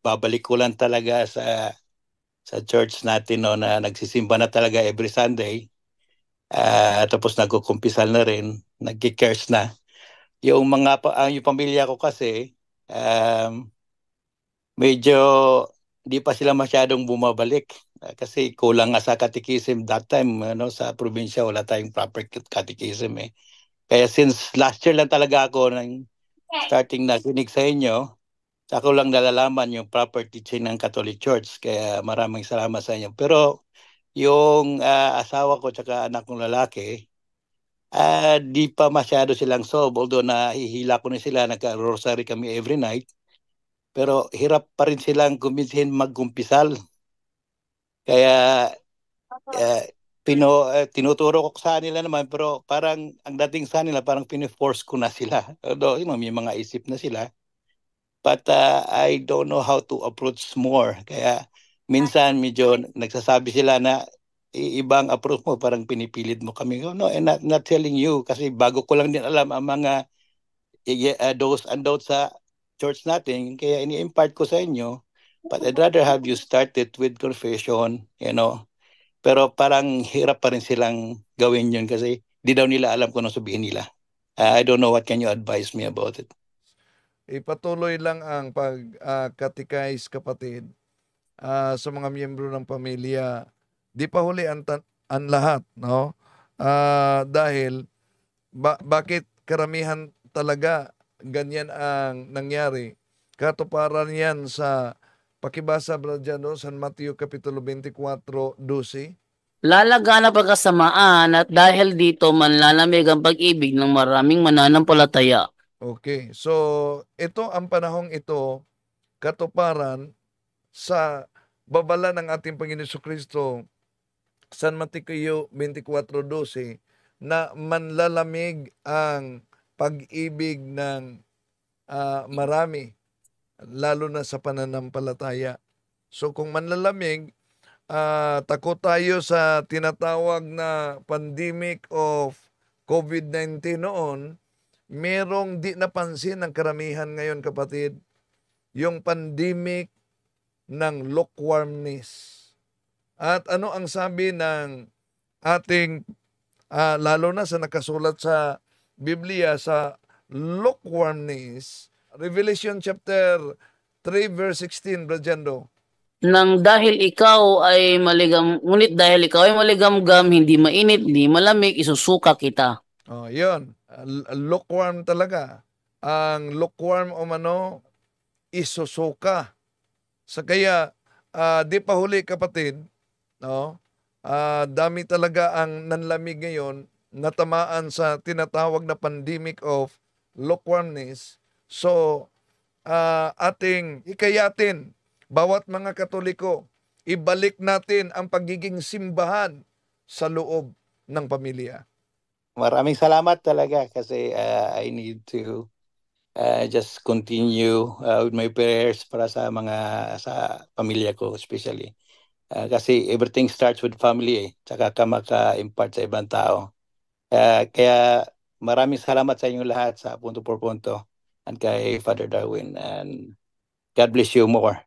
Babalik ko lang talaga sa church natin no, na nagsisimba na talaga every Sunday. Tapos nagkukumpisal na rin, nagki-cares na. Yung pamilya ko kasi, medyo di pa sila masyadong bumabalik. Kasi kulang nga sa catechism that time, ano, sa probinsya wala tayong proper catechism eh. Kaya since last year lang talaga ako nang starting nakinig sa inyo, sa ako lang nalalaman yung proper teaching ng Catholic Church. Kaya maraming salamat sa inyo. Pero yung asawa ko tsaka anak kong lalaki, di pa masyado silang solve. Although nahihila ko na sila, nagka-rosary kami every night. Pero hirap pa rin silang kumbinsihin magkumpisal. Kaya uh, tinuturo ko sa nila naman, pero parang ang dating sa nila, parang piniforce ko na sila. Although may mga isip na sila. But I don't know how to approach more. Kaya minsan medyo nagsasabi sila na ibang approach mo, parang pinipilit mo kami. No, and not telling you kasi bago ko lang din alam ang mga do's and don'ts sa church natin. Kaya ini-impart ko sa inyo. But I'd rather have you start it with confession, you know. Pero parang hirap pa rin silang gawin yun kasi di daw nila alam kung ano sabihin nila. I don't know, what can you advise me about it? Ipatuloy lang ang pag-catechize, kapatid, sa mga miyembro ng pamilya. Di pa huli ang lahat, no? Dahil bakit karamihan talaga ganyan ang nangyari? Katuparan yan sa pakibasa, Brother Jano, San Mateo Kapitulo 24:12. Lalagana pagkasamaan at dahil dito manlalamig ang pag-ibig ng maraming mananampalataya. Okay, so ito ang panahong ito, katuparan sa babala ng ating Panginoon Kristo, San Mateo 24:12, na manlalamig ang pag-ibig ng marami, lalo na sa pananampalataya. So kung manlalamig, takot tayo sa tinatawag na pandemic of COVID-19 noon, merong di napansin ng karamihan ngayon, kapatid, yung pandemic ng lukewarmness. At ano ang sabi ng ating, lalo na sa nakasulat sa Biblia sa lukewarmness, Revelation chapter 3 verse 16, Brajando. Nang dahil ikaw ay maligam, ngunit dahil ikaw ay maligamgam, hindi mainit, hindi malamig, isusuka kita. Oh, yun. Lukewarm talaga. Ang lukewarm o mano, isusuka. Sa kaya, di pa huli, kapatid, no? Dami talaga ang nanlamig ngayon, natamaan sa tinatawag na pandemic of lukewarmness. So, ating ikayatin, bawat mga Katoliko, ibalik natin ang pagiging simbahan sa loob ng pamilya. Maraming salamat talaga kasi I need to just continue with my prayers para sa pamilya ko especially. Kasi everything starts with family eh. Tsaka ka maka-impart sa ibang tao. Kaya maraming salamat sa inyong lahat sa Punto por Punto and kay Father Darwin. And God bless you more.